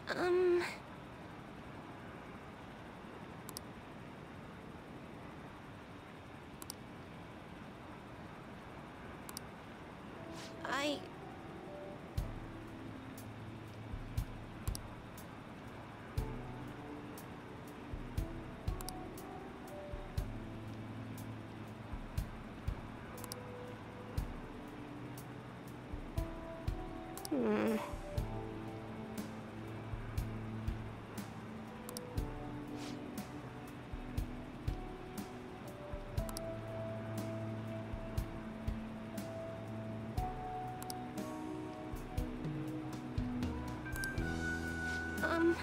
Um... I... Hmm... Um...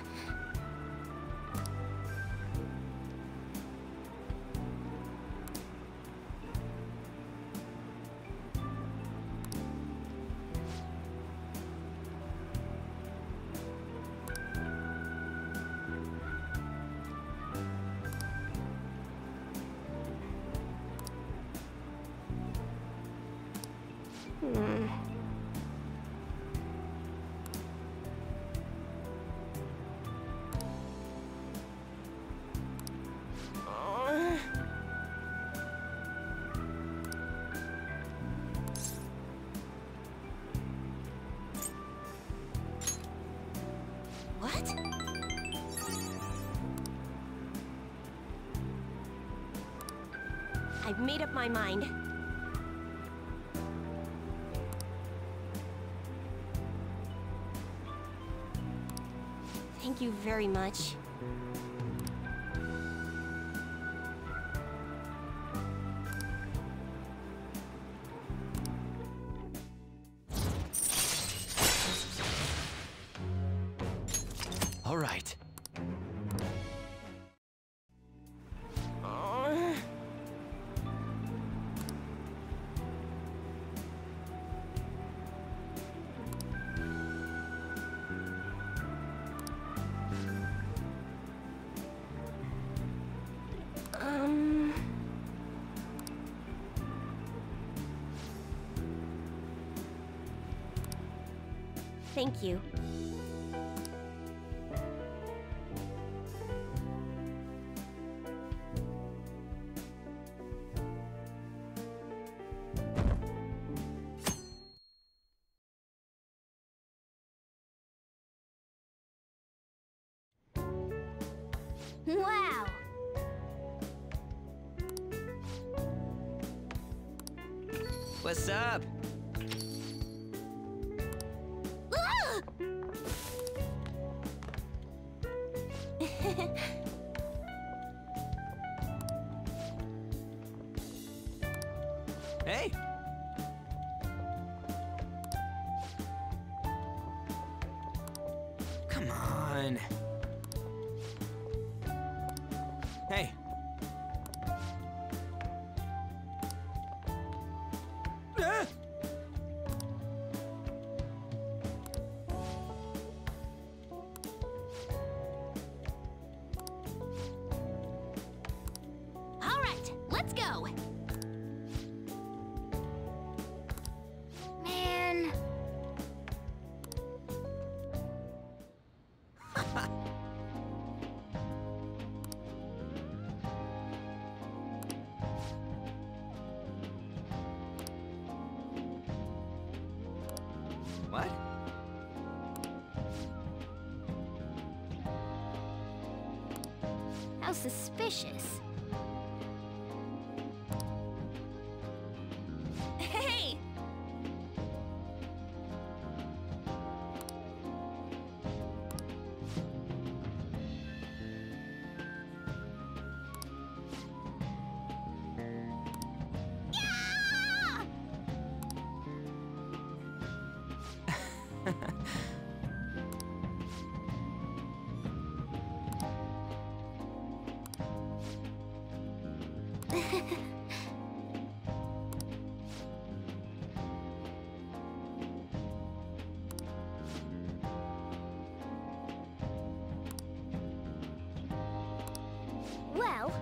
Hmm... Uh, What? I've made up my mind. Thank you very much. All right. Uh, Um... Thank you. Wow! What's up? Ah! Hey. Come on. Hey. Ah! All right, let's go. Man. What? How suspicious. Hey! Yeah! Well...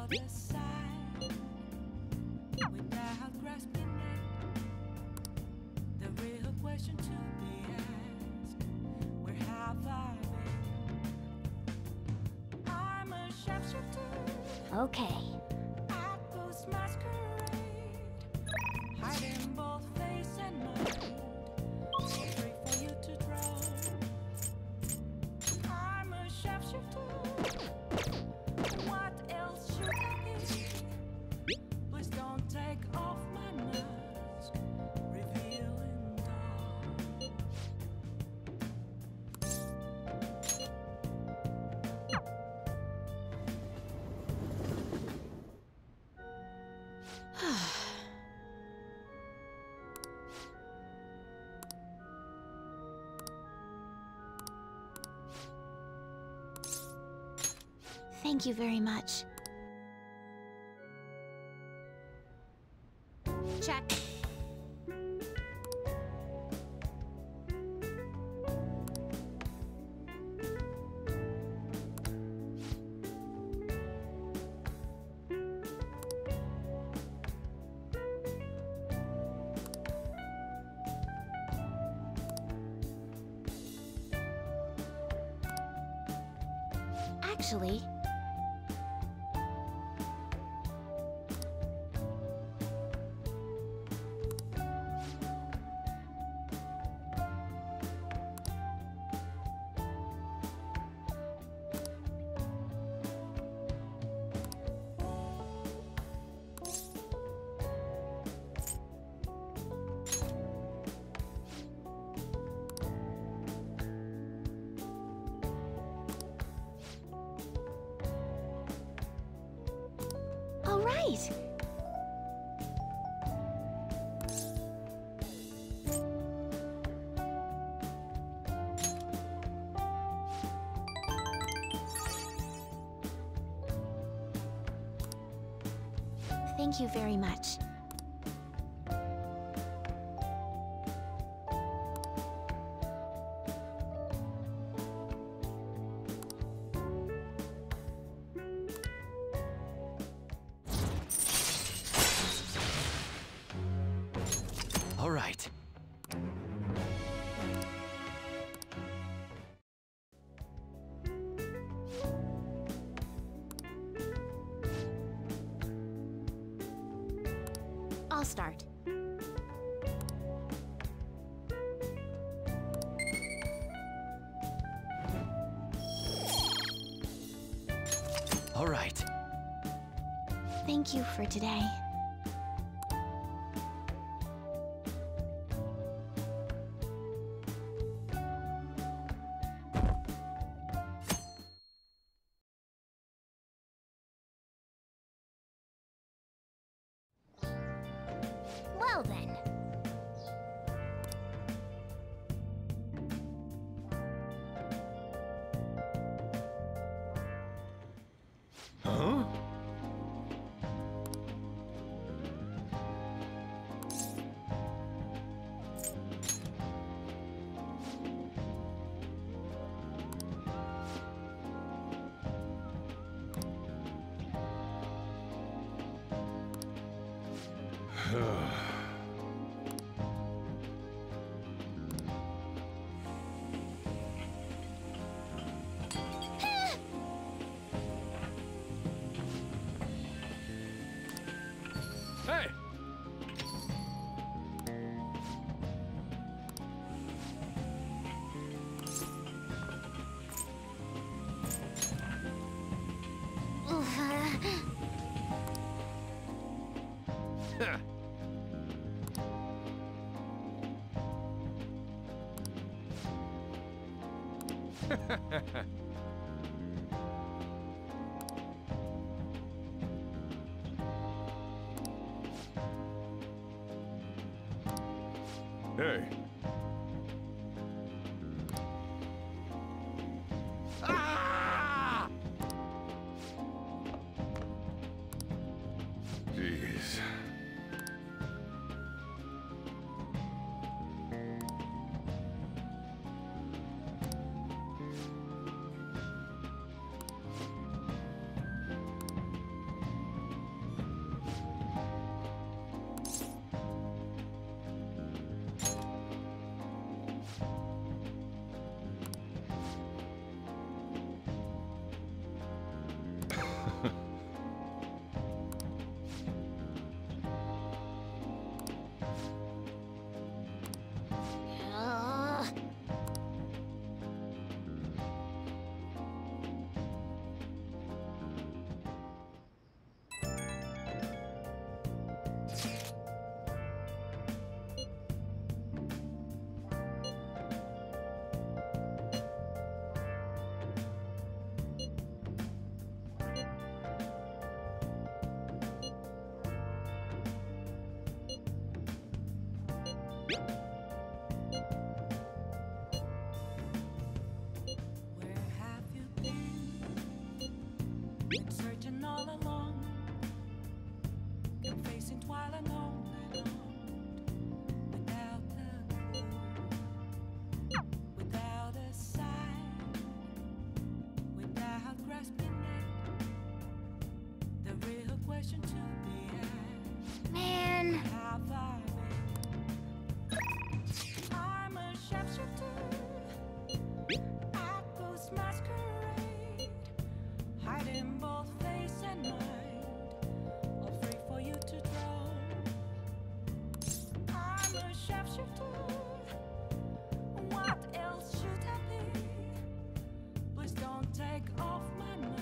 other side without grasping it. The real question to be asked, where have I been? I'm a sharpshooter Okay. at Post Masquerade, hiding both face and mind, free for you to draw. I'm a sharpshooter. What else should I be? Please don't take off my mask, revealing dawn. Thank you very much. Check. Actually, all right. Thank you very much. All right. I'll start. All right. Thank you for today. Well then. Huh? Hey! Huh. Hey. Ah! Jeez. searching all along, kept facing twilight on and on, without a clue, without a sign, without grasping it. The real question to be asked: Man. have I been? I'm a sharpshooter at Ghost Masquerade, hiding both face and mind, all free for you to draw. I'm a sharpshooter. What else should I be? Please don't take off my mind.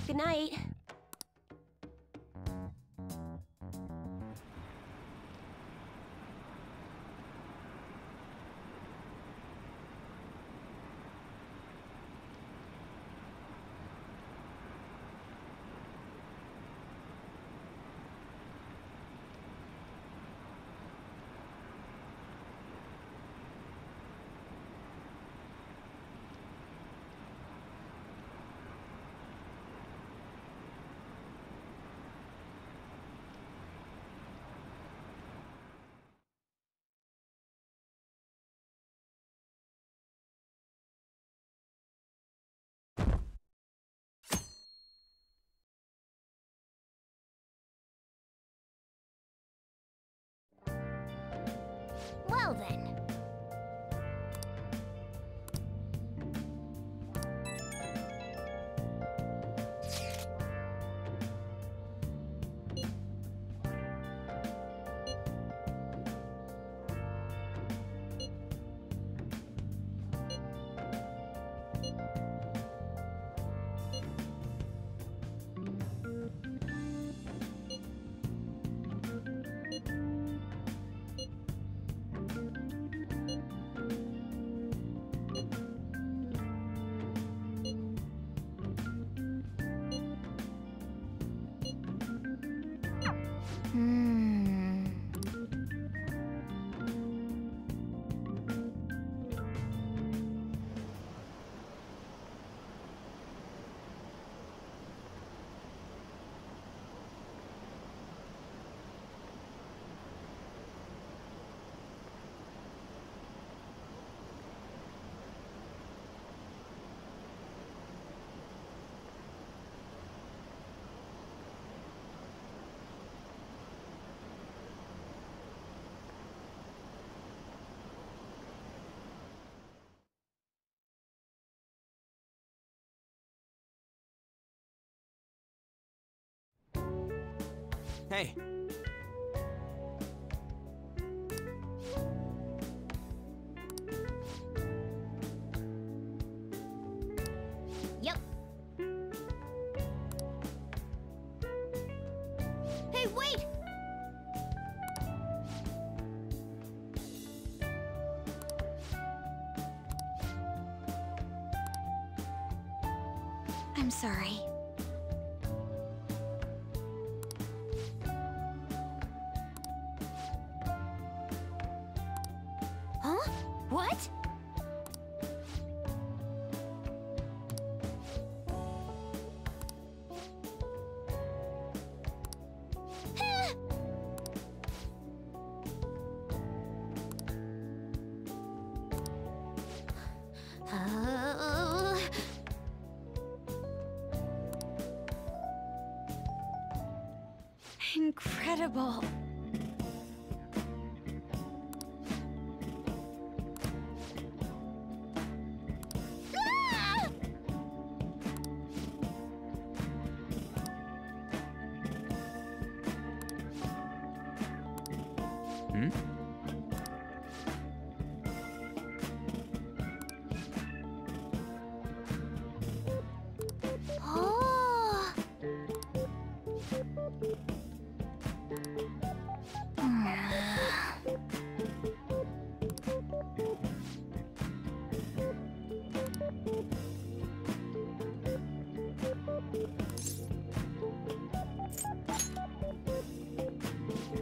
Good night. Well then. Hey. Yep. Hey, wait! I'm sorry. Huh? What? Uh, Incredible. Ah! Hmm? Oh.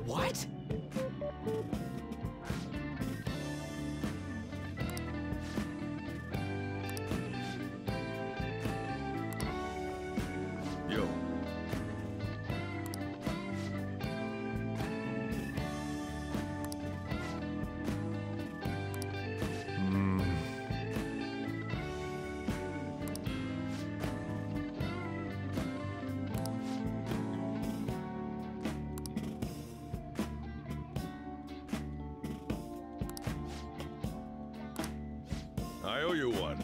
What? Yo. I owe you one.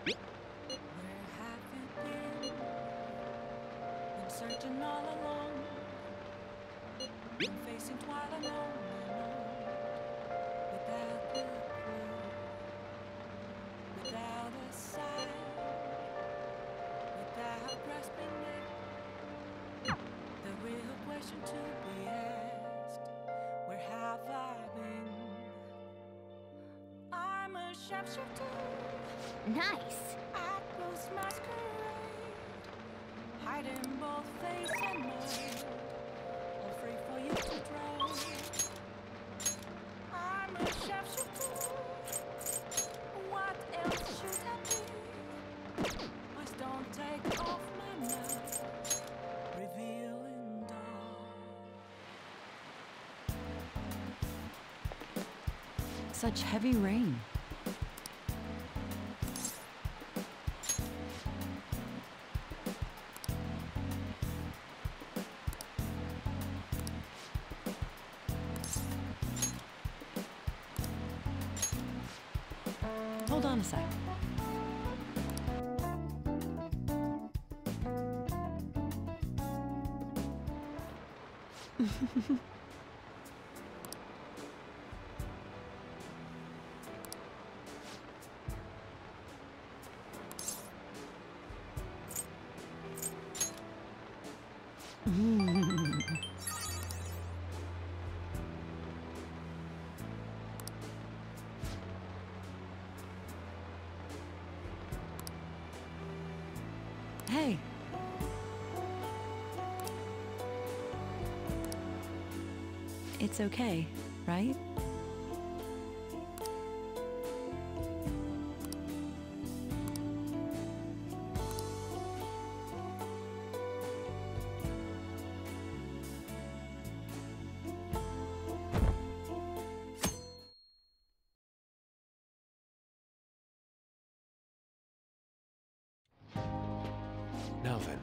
Where have you been? Been searching all along. Been facing quite alone without a clue, without a sign, without grasping it. The real question to be asked: where have I been? I'm a sharpshooter. Nice. At Ghost Masquerade, hiding both face and mind, afraid for you to drown. I'm a sharpshooter. What else should I be? Please don't take off my mask, revealing dawn. Such heavy rain. Hold on a sec. Hey. It's okay, right? Now then.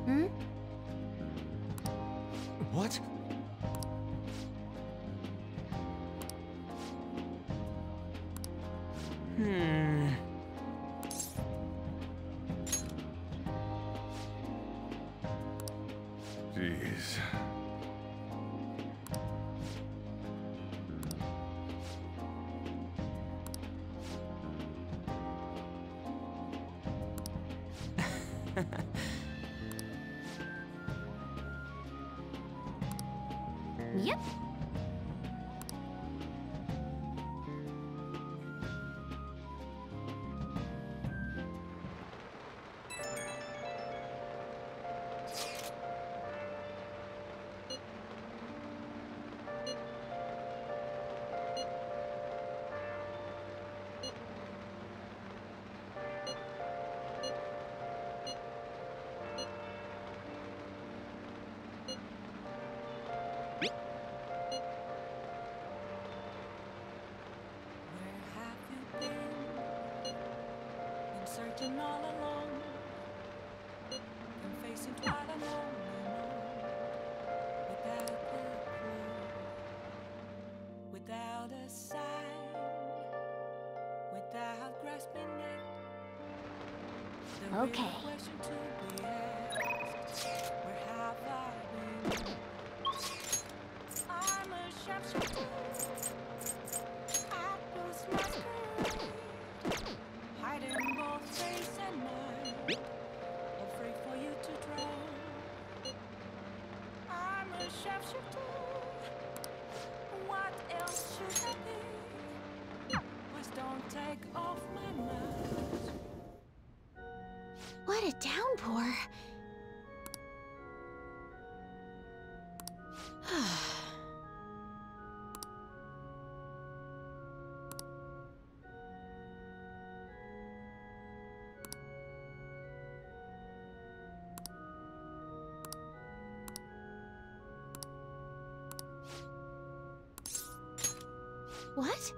Hmm? What? Jeez. Yep. Where have you been? Been searching all along. Been facing quite alone, without a clue, without a sign, without grasping it. The real Okay. question to be asked: where have I been? I'm a sharpshooter. Apples masquerade, hiding both face and mind, afraid for you to drown. I'm a sharpshooter. What else should I be? Please don't take off my mask. What a downpour. What?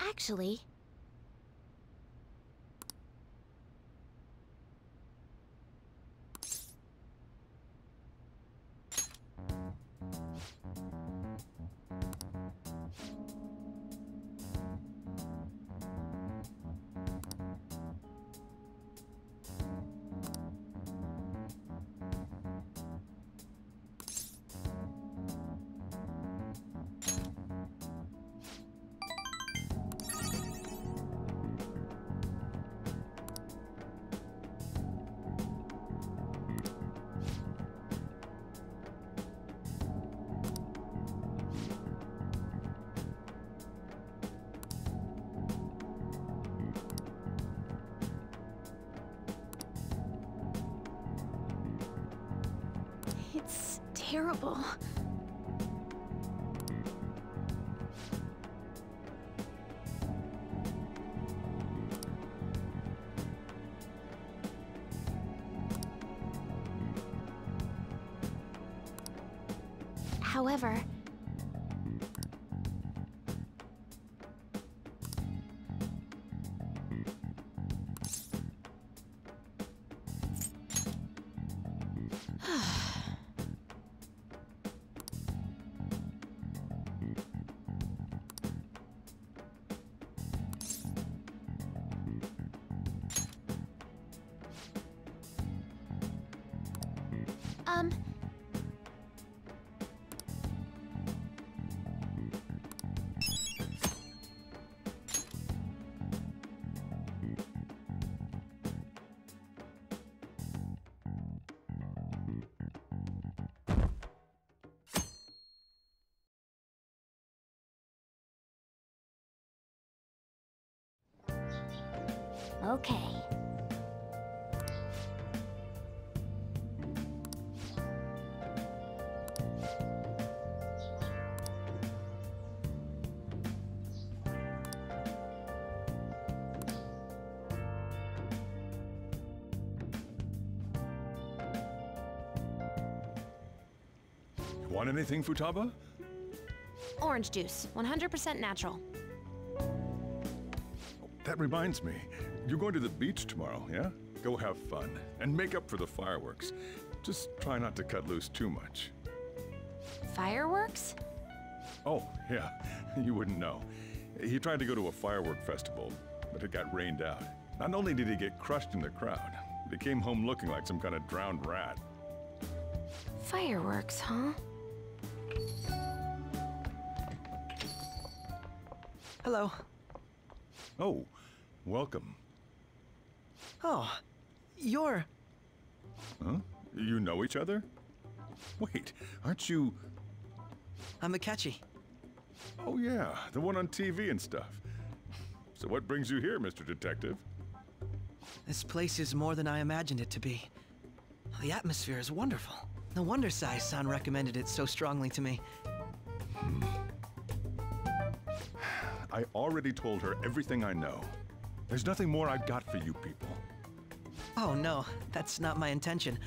Actually, it's terrible. However, um, Okay. Want anything, Futaba? Orange juice, 100% natural. That reminds me. You're going to the beach tomorrow, yeah? Go have fun. And make up for the fireworks. Just try not to cut loose too much. Fireworks? Oh, yeah. You wouldn't know. He tried to go to a firework festival, but it got rained out. Not only did he get crushed in the crowd, but he came home looking like some kind of drowned rat. Fireworks, huh? Hello. Oh, welcome. Oh, you're... Huh? You know each other? Wait, aren't you... I'm Akechi. Oh yeah, the one on TV and stuff. So what brings you here, Mr. Detective? This place is more than I imagined it to be. The atmosphere is wonderful. No wonder Sai-san recommended it so strongly to me. I already told her everything I know. There's nothing more I've got for you people. Oh no, that's not my intention.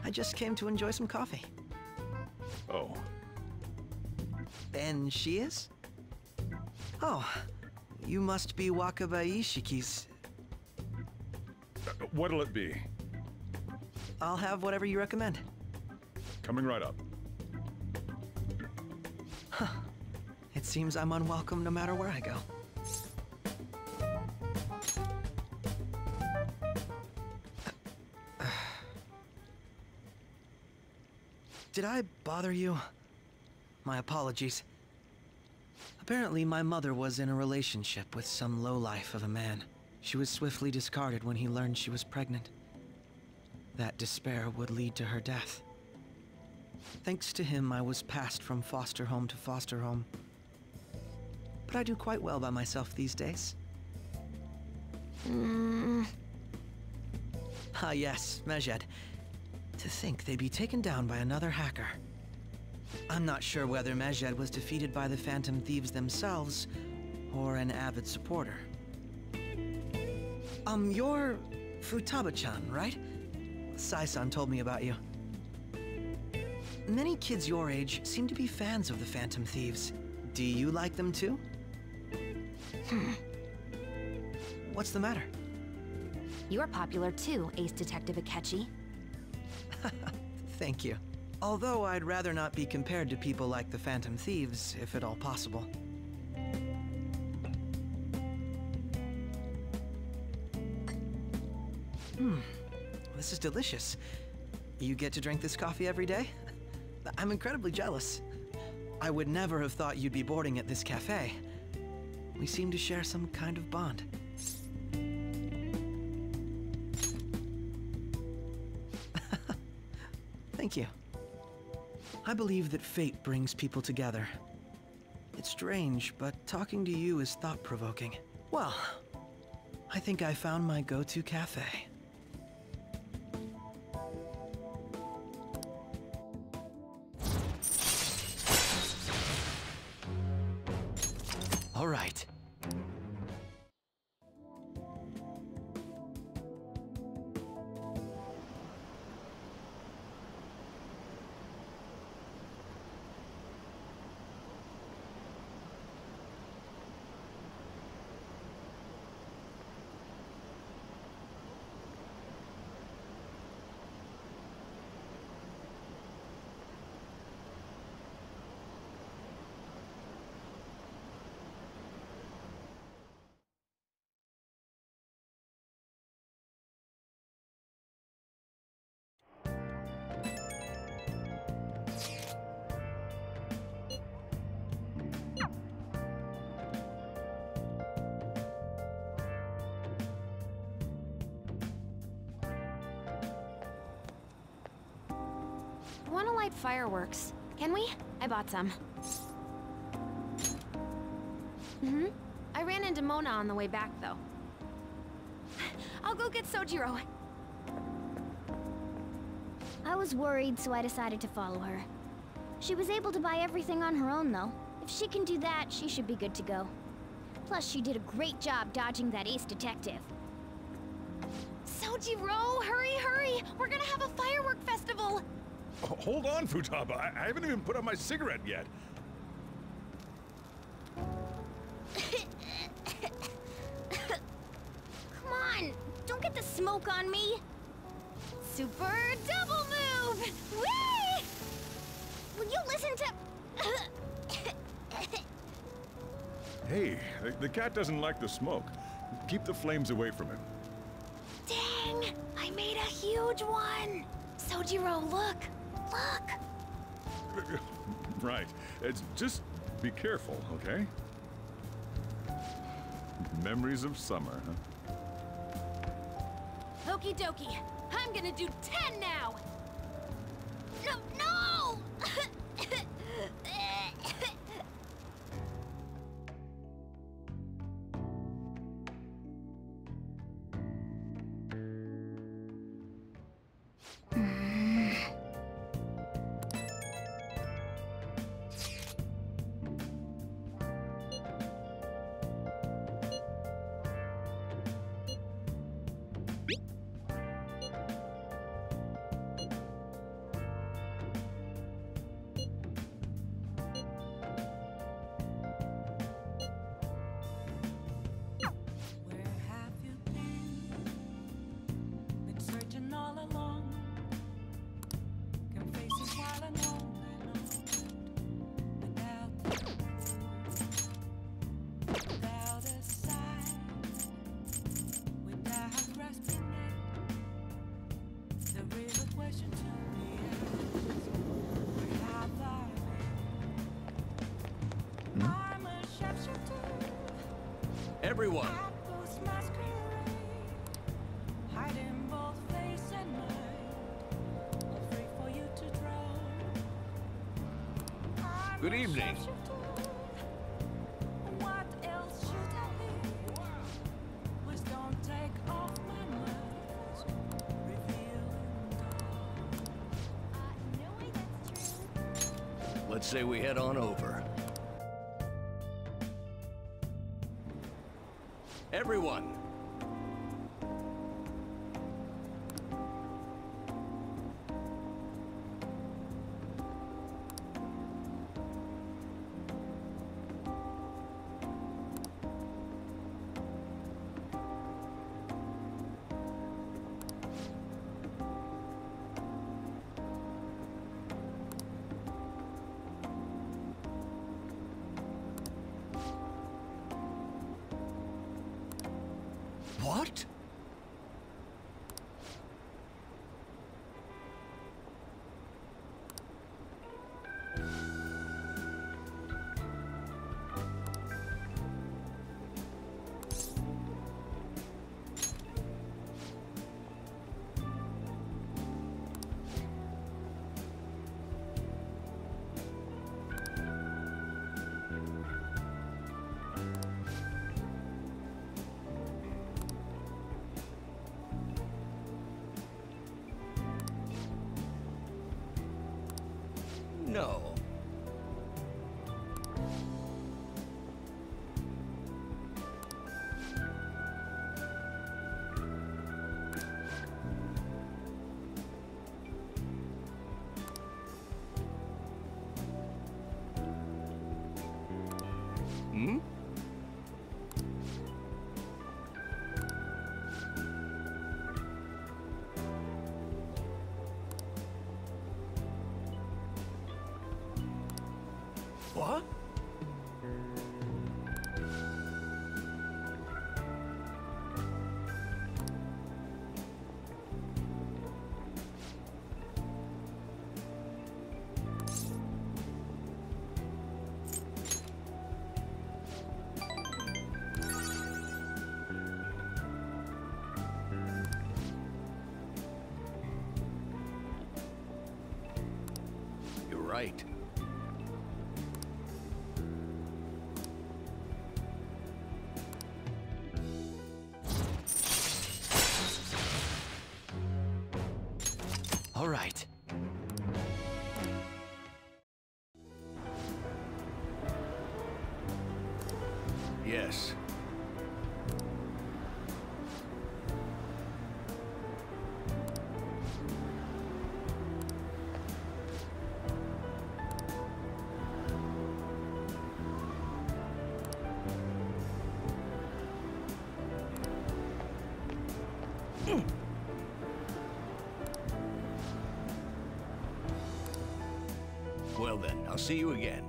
I just came to enjoy some coffee. Oh, And she is? Oh, you must be Wakaba Ishiki's. what'll it be? I'll have whatever you recommend. Coming right up. It seems I'm unwelcome no matter where I go. Did I bother you? My apologies. Apparently, my mother was in a relationship with some lowlife of a man. She was swiftly discarded when he learned she was pregnant. That despair would lead to her death. Thanks to him, I was passed from foster home to foster home. But I do quite well by myself these days. Ah yes, Mejed. To think they'd be taken down by another hacker. I'm not sure whether Mejed was defeated by the Phantom Thieves themselves, or an avid supporter. You're Futaba-chan, right? Sai-san told me about you. Many kids your age seem to be fans of the Phantom Thieves. Do you like them too? What's the matter? You're popular too, Ace Detective Akechi. Thank you. Although I'd rather not be compared to people like the Phantom Thieves, if at all possible. This is delicious. You get to drink this coffee every day? I'm incredibly jealous. I would never have thought you'd be boarding at this cafe. We seem to share some kind of bond. Thank you. I believe that fate brings people together. It's strange, but talking to you is thought-provoking. Well, I think I found my go-to cafe. All right. Wanna light fireworks? Can we? I bought some. I ran into Mona on the way back, though. I'll go get Sojiro. I was worried, so I decided to follow her. She was able to buy everything on her own, though. If she can do that, she should be good to go. Plus, she did a great job dodging that ace detective. Sojiro, hurry, hurry! We're gonna have a firework festival! Hold on, Futaba. I haven't even put out my cigarette yet. Come on, don't get the smoke on me. Super double move! Whee! Will you listen to... Hey, the cat doesn't like the smoke. Keep the flames away from him. Dang! I made a huge one! Sojiro, look! Look! Right. It's just be careful, okay? Memories of summer, huh? Okie dokie. I'm gonna do 10 now! No, no! Where have you been? Been searching all along. Can face it while alone without without a sign, without grasping it. The real question to me is, where have I been? I'm a sharpshooter. Everyone, Apples masquerade, hiding both face and mind, afraid for you to drown. I'm Good a evening. sharpshooter. What else should I be? Please don't take off my mask, revealing No way that's true. let's say we head on over. Everyone, what? No. Hmm? What? You're right. guess. Well then, I'll see you again.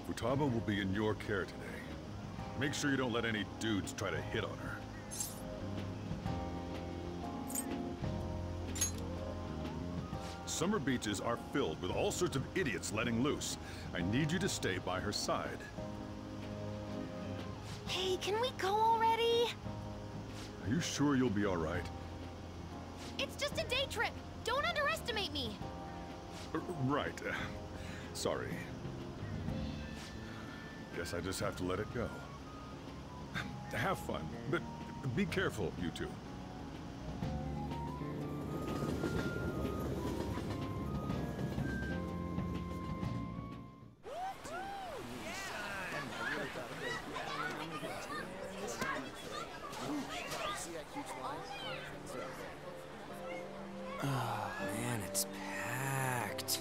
Futaba will be in your care today. Make sure you don't let any dudes try to hit on her. Summer beaches are filled with all sorts of idiots letting loose. I need you to stay by her side. Hey, can we go already? Are you sure you'll be all right? It's just a day trip. Don't underestimate me. Right. Sorry. Guess I just have to let it go. Have fun, but be careful, you two. Oh man, it's packed.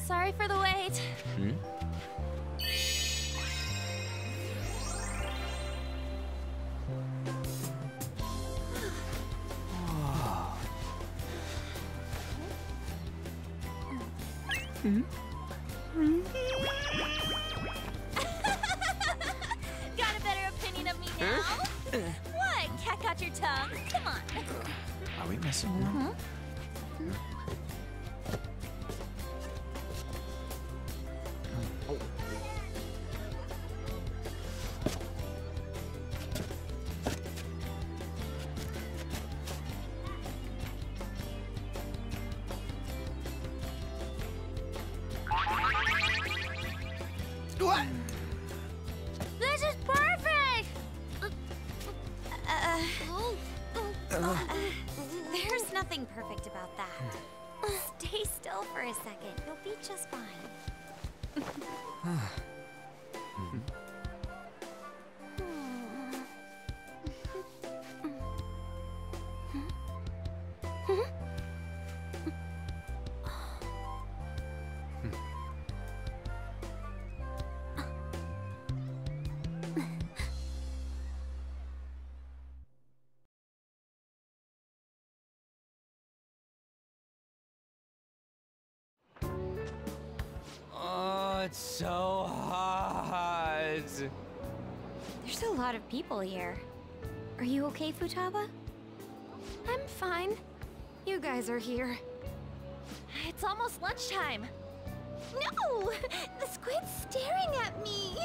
Sorry for the wait. Got a better opinion of me now? What? Cat got your tongue? Come on. Are we messing around? What? This is perfect! There's nothing perfect about that. Stay still for a second. You'll be just fine. Oh, it's so hot. There's a lot of people here. Are you okay, Futaba? I'm fine. You guys are here. It's almost lunchtime. No! The squid's staring at me!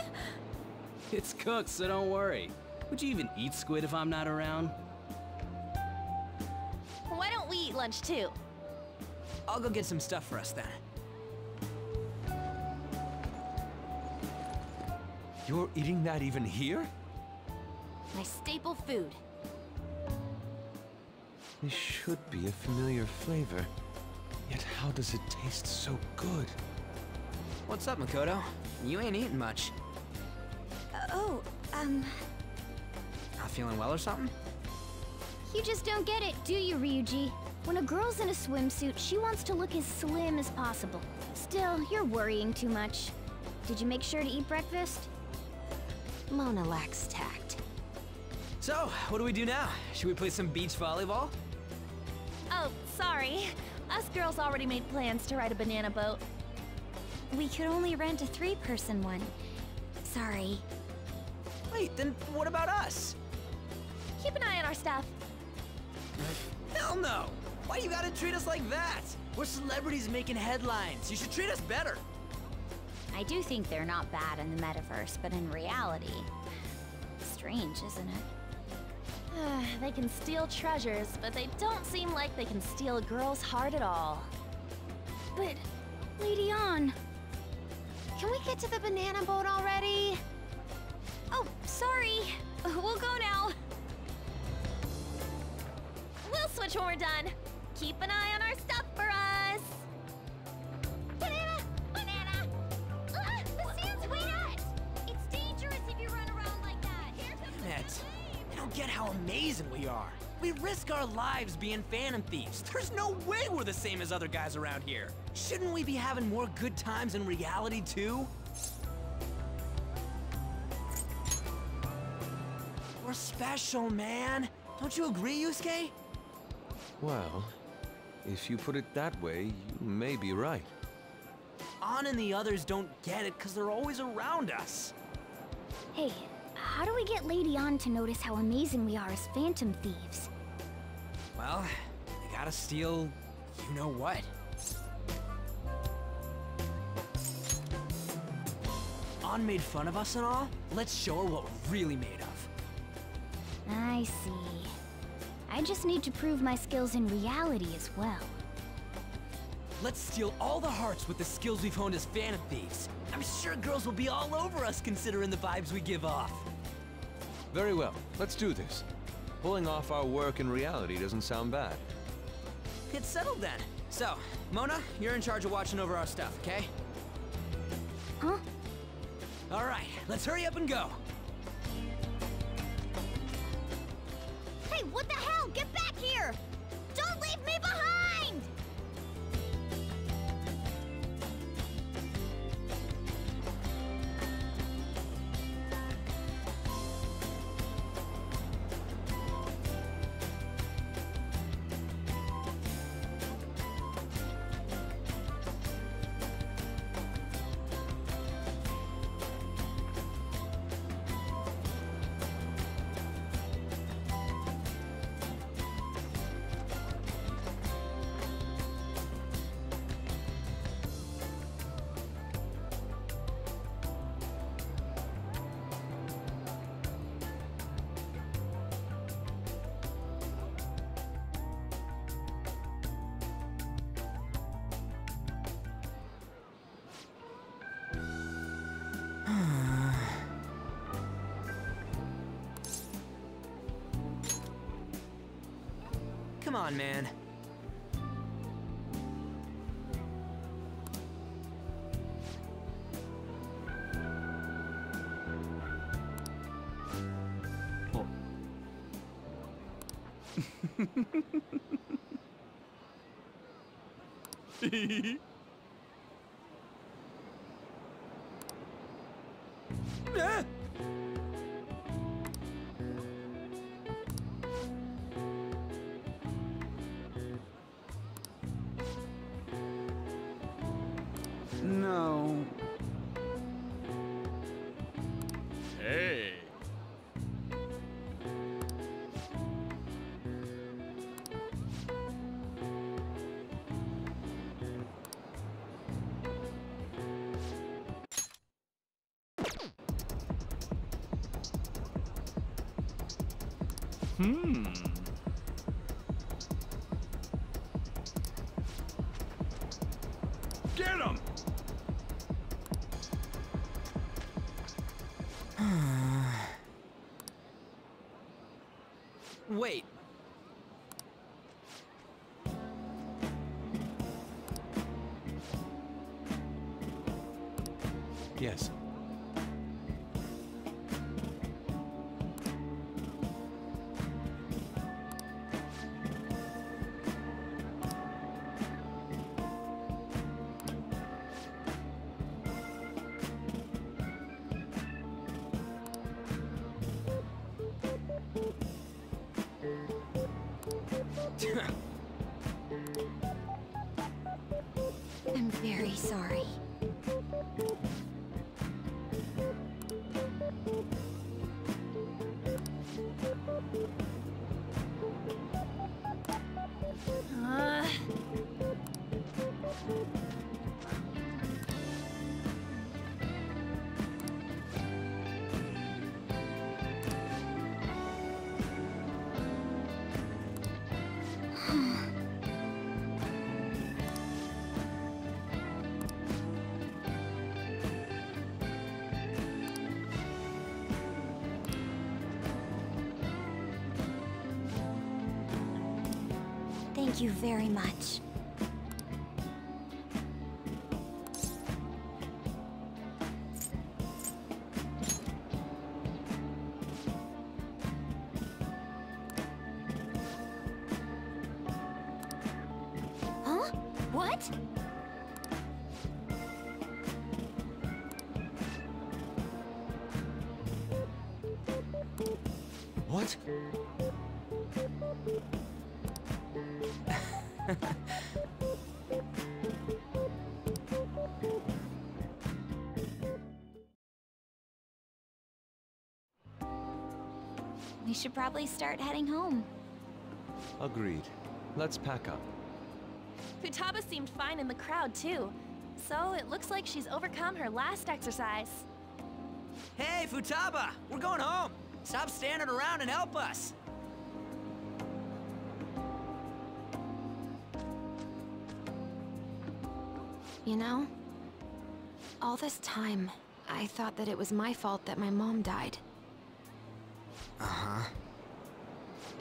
It's cooked, so don't worry. Would you even eat squid if I'm not around? Why don't we eat lunch too? I'll go get some stuff for us then. You're eating that even here? My staple food. This should be a familiar flavor. Yet how does it taste so good? What's up, Makoto? You ain't eating much. Not feeling well or something? You just don't get it, do you, Ryuji? When a girl's in a swimsuit, she wants to look as slim as possible. Still, you're worrying too much. Did you make sure to eat breakfast? Mona lacks tact. So, what do we do now? Should we play some beach volleyball? Oh, sorry. Us girls already made plans to ride a banana boat. We could only rent a 3-person one. Sorry. Wait, then what about us? Keep an eye on our stuff. Hell no! Why you gotta treat us like that? We're celebrities making headlines. You should treat us better. I do think they're not bad in the metaverse, but in reality... Strange, isn't it? They can steal treasures, but they don't seem like they can steal a girl's heart at all. But, Lady Ann, get to the banana boat already? Oh, sorry. We'll go now. We'll switch when we're done. Keep an eye on our stuff for us. Banana! Banana! The sand's wet! It's dangerous if you run around like that. Here's a Net, I don't get how amazing we are. We risk our lives being Phantom Thieves. There's no way we're the same as other guys around here. Shouldn't we be having more good times in reality, too? We're special, man. Don't you agree, Yusuke? Well, if you put it that way, you may be right. An and the others don't get it because they're always around us. Hey, how do we get Lady An to notice how amazing we are as Phantom Thieves? Well, we gotta steal you know what. An made fun of us and all. Let's show her what we're really made of. I see. I just need to prove my skills in reality as well. Let's steal all the hearts with the skills we've honed as Phantom Thieves. I'm sure girls will be all over us considering the vibes we give off. Very well, let's do this. Pulling off our work in reality doesn't sound bad. It's settled then. So, Mona, you're in charge of watching over our stuff, okay? Huh? All right, let's hurry up and go. Hey, what the hell? Get back here! Don't leave me behind! Come on, man. No. Hey! Get him! Wait. Yes. I'm very sorry. Thank you very much. Huh? What? What? We should probably start heading home. Agreed. Let's pack up. Futaba seemed fine in the crowd, too. So it looks like she's overcome her last exercise. Hey, Futaba! We're going home! Stop standing around and help us! You know, all this time, I thought that it was my fault that my mom died. Uh-huh.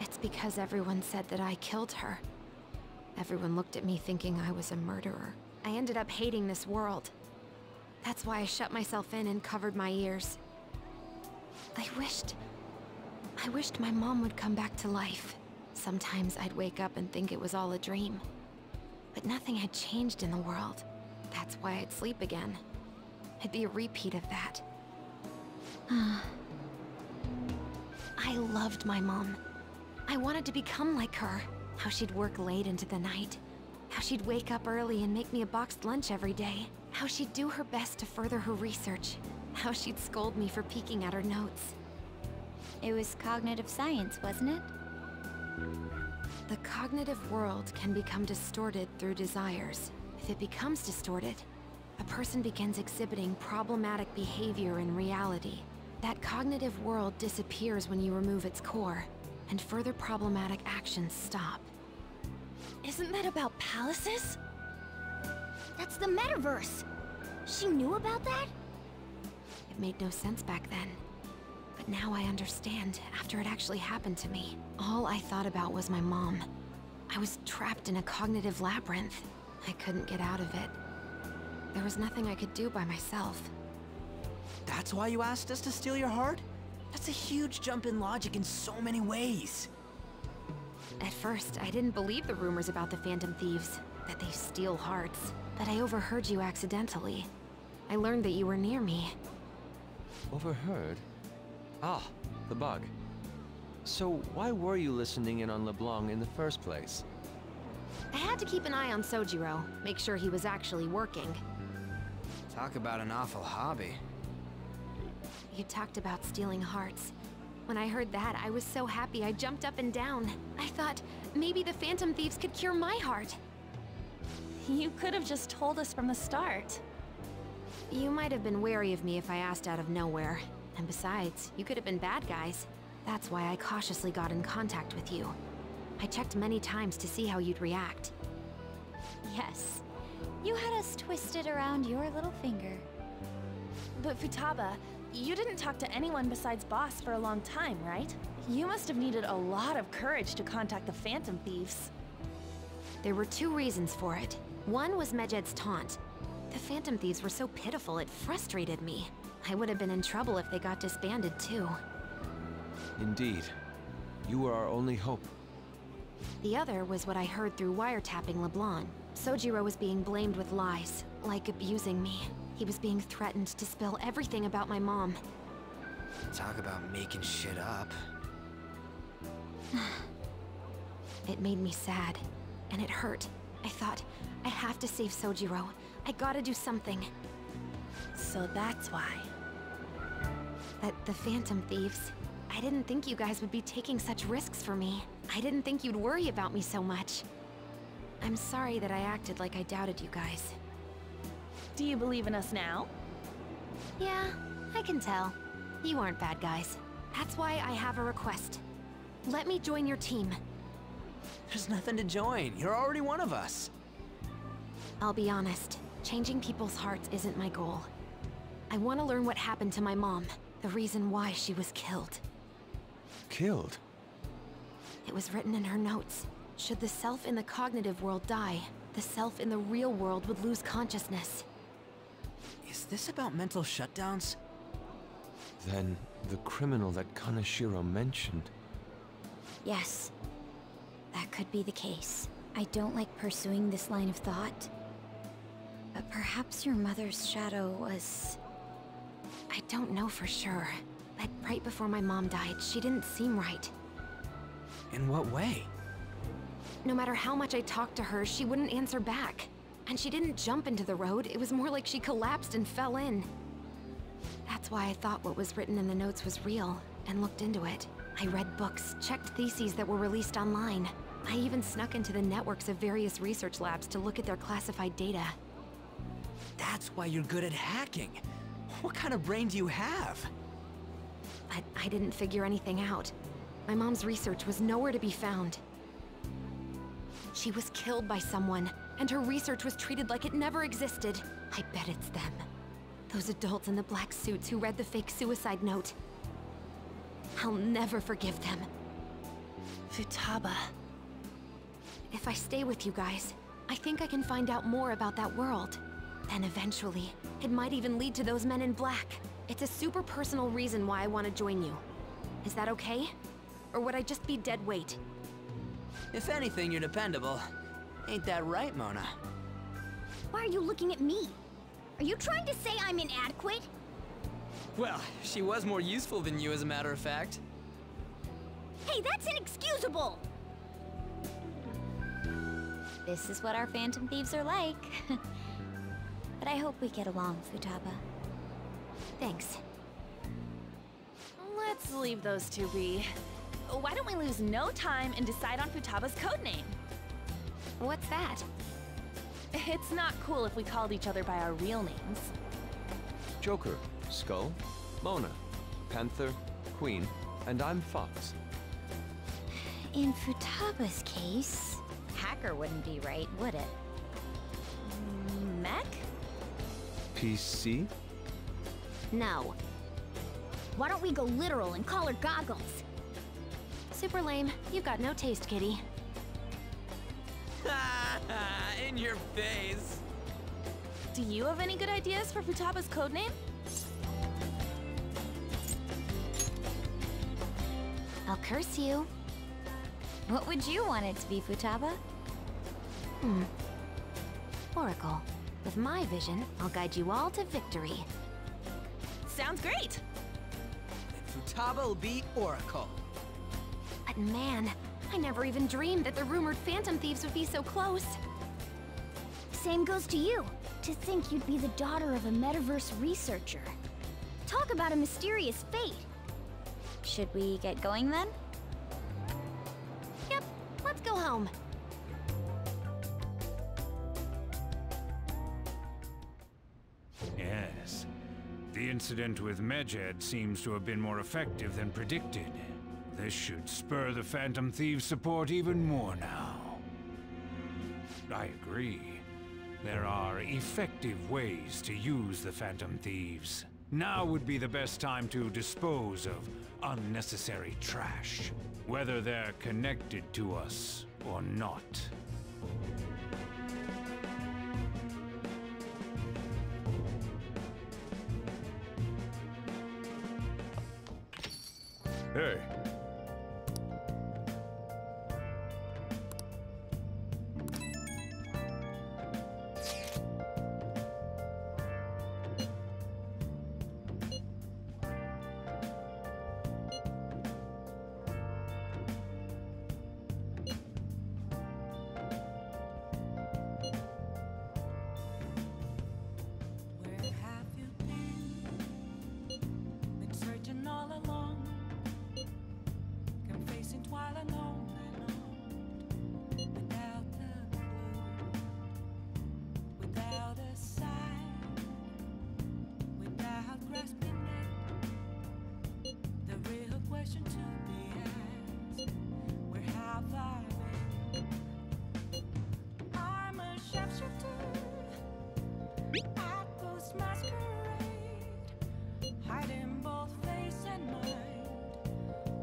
It's because everyone said that I killed her. Everyone looked at me thinking I was a murderer. I ended up hating this world. That's why I shut myself in and covered my ears. I wished my mom would come back to life. Sometimes I'd wake up and think it was all a dream. But nothing had changed in the world. That's why I'd sleep again. It'd be a repeat of that. I loved my mom. I wanted to become like her. How she'd work late into the night. How she'd wake up early and make me a boxed lunch every day. How she'd do her best to further her research. How she'd scold me for peeking at her notes. It was cognitive science, wasn't it? The cognitive world can become distorted through desires. If it becomes distorted, a person begins exhibiting problematic behavior in reality. That cognitive world disappears when you remove its core, and further problematic actions stop. Isn't that about palaces? That's the metaverse! She knew about that? It made no sense back then. But now I understand, after it actually happened to me. All I thought about was my mom. I was trapped in a cognitive labyrinth. I couldn't get out of it. There was nothing I could do by myself. That's why you asked us to steal your heart? That's a huge jump in logic in so many ways. At first, I didn't believe the rumors about the Phantom Thieves, that they steal hearts. But I overheard you accidentally. I learned that you were near me. Overheard? Ah, the bug. So why were you listening in on LeBlanc in the first place? I had to keep an eye on Sojiro, make sure he was actually working. Talk about an awful hobby. You talked about stealing hearts. When I heard that, I was so happy I jumped up and down. I thought, maybe the Phantom Thieves could cure my heart. You could have just told us from the start. You might have been wary of me if I asked out of nowhere. And besides, you could have been bad guys. That's why I cautiously got in contact with you. I checked many times to see how you'd react. Yes. You had us twisted around your little finger. But Futaba, you didn't talk to anyone besides Boss for a long time, right? You must have needed a lot of courage to contact the Phantom Thieves. There were two reasons for it. One was Medjed's taunt. The Phantom Thieves were so pitiful it frustrated me. I would have been in trouble if they got disbanded too. Indeed. You were our only hope. The other was what I heard through wiretapping LeBlanc. Sojiro was being blamed with lies, like abusing me. He was being threatened to spill everything about my mom. Talk about making shit up. It made me sad, and it hurt. I thought, I have to save Sojiro. I gotta do something. So that's why. But the Phantom Thieves, I didn't think you guys would be taking such risks for me. I didn't think you'd worry about me so much. I'm sorry that I acted like I doubted you guys. Do you believe in us now? Yeah, I can tell. You aren't bad guys. That's why I have a request. Let me join your team. There's nothing to join. You're already one of us. I'll be honest, changing people's hearts isn't my goal. I want to learn what happened to my mom, the reason why she was killed. Killed? It was written in her notes. Should the self in the cognitive world die, the self in the real world would lose consciousness. Is this about mental shutdowns? Then the criminal that Kaneshiro mentioned. Yes, that could be the case. I don't like pursuing this line of thought, but perhaps your mother's shadow was... I don't know for sure, but right before my mom died, she didn't seem right. In what way? No matter how much I talked to her, she wouldn't answer back. And she didn't jump into the road, it was more like she collapsed and fell in. That's why I thought what was written in the notes was real, and looked into it. I read books, checked theses that were released online. I even snuck into the networks of various research labs to look at their classified data. That's why you're good at hacking. What kind of brain do you have? But I didn't figure anything out. My mom's research was nowhere to be found. She was killed by someone, and her research was treated like it never existed. I bet it's them. Those adults in the black suits who read the fake suicide note. I'll never forgive them. Futaba. If I stay with you guys, I think I can find out more about that world. Then eventually, it might even lead to those men in black. It's a super personal reason why I want to join you. Is that okay? Or would I just be dead weight? If anything, you're dependable. Ain't that right, Mona? Why are you looking at me? Are you trying to say I'm inadequate? Well, she was more useful than you, as a matter of fact. Hey, that's inexcusable! This is what our Phantom Thieves are like. But I hope we get along, Futaba. Thanks. Let's leave those two be. Why don't we lose no time and decide on Futaba's codename? What's that? It's not cool if we called each other by our real names. Joker, Skull, Mona, Panther, Queen, and I'm Fox. In Futaba's case, hacker wouldn't be right, would it? Mech? PC? No. Why don't we go literal and call her Goggles? Super lame. You've got no taste, kitty. In your face. Do you have any good ideas for Futaba's codename? I'll curse you. What would you want it to be, Futaba? Oracle. With my vision, I'll guide you all to victory. Sounds great! Then Futaba will be Oracle. But man, I never even dreamed that the rumored Phantom Thieves would be so close. Same goes to you. To think you'd be the daughter of a metaverse researcher. Talk about a mysterious fate. Should we get going then? Yep, let's go home. Yes. The incident with Medjed seems to have been more effective than predicted. This should spur the Phantom Thieves' support even more now. I agree. There are effective ways to use the Phantom Thieves. Now would be the best time to dispose of unnecessary trash, whether they're connected to us or not. Hey. Where have you been? Been searching all along, confessing while alone and on, without the clue, without a sign, without grasping it. The real question to be asked: where have I been? I'm a sharpshooter. Outpost masquerade, hiding both face and mind,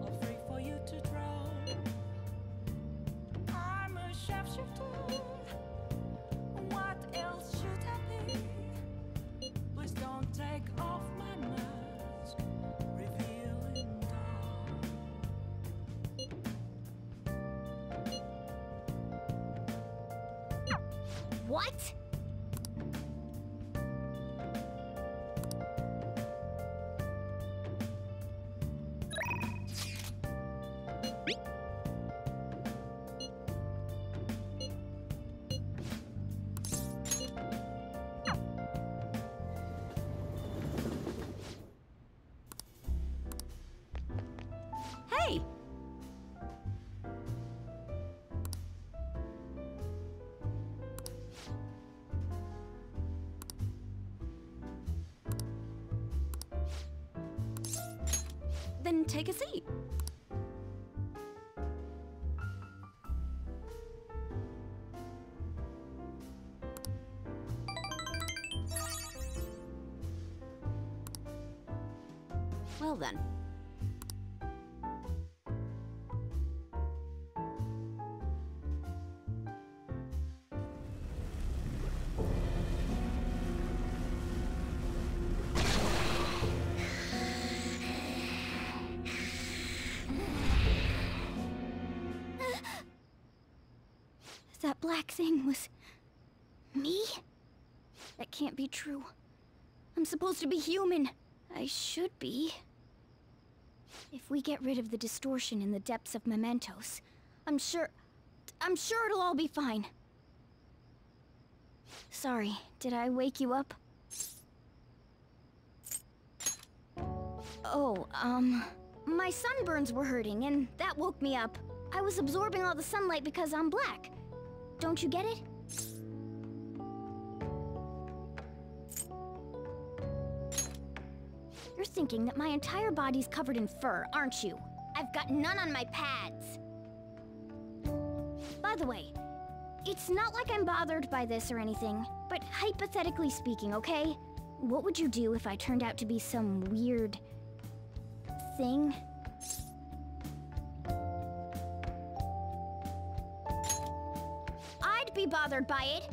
all free for you to draw. take off my mask, revealing dawn. What? Hey! Then take a seat. Well then. That black thing was... me? That can't be true. I'm supposed to be human. I should be. If we get rid of the distortion in the depths of mementos, I'm sure it'll all be fine. Sorry, did I wake you up? Oh, my sunburns were hurting, and that woke me up. I was absorbing all the sunlight because I'm black. Don't you get it? You're thinking that my entire body's covered in fur, aren't you? I've got none on my pads. By the way, it's not like I'm bothered by this or anything, but hypothetically speaking, okay? What would you do if I turned out to be some weird... thing? I'd be bothered by it!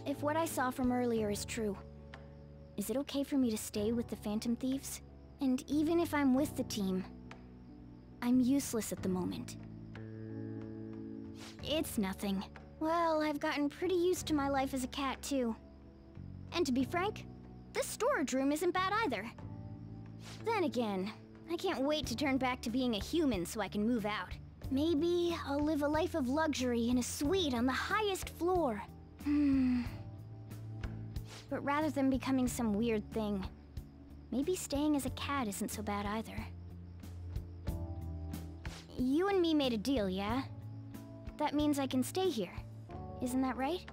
If what I saw from earlier is true, is it okay for me to stay with the Phantom Thieves? And even if I'm with the team, I'm useless at the moment. It's nothing. Well, I've gotten pretty used to my life as a cat, too. And to be frank, this storage room isn't bad either. Then again, I can't wait to turn back to being a human so I can move out. Maybe I'll live a life of luxury in a suite on the highest floor. But rather than becoming some weird thing, maybe staying as a cat isn't so bad either. You and me made a deal, yeah? That means I can stay here. Isn't that right?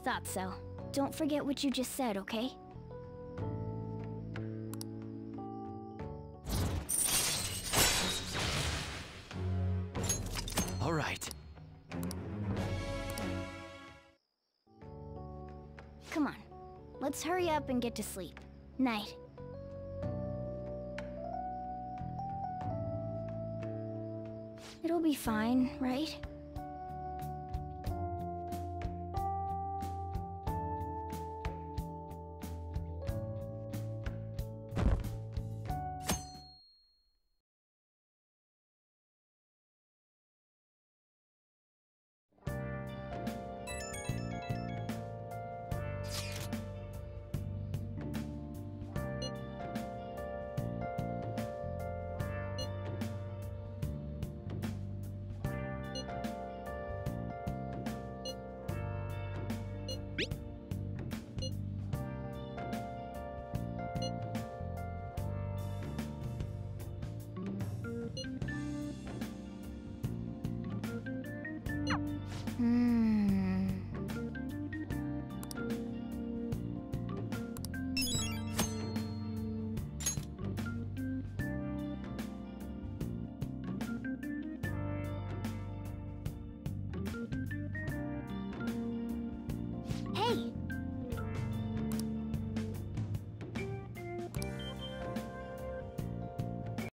Thought so. Don't forget what you just said, okay? All right. Come on. Let's hurry up and get to sleep. Night. It'll be fine, right?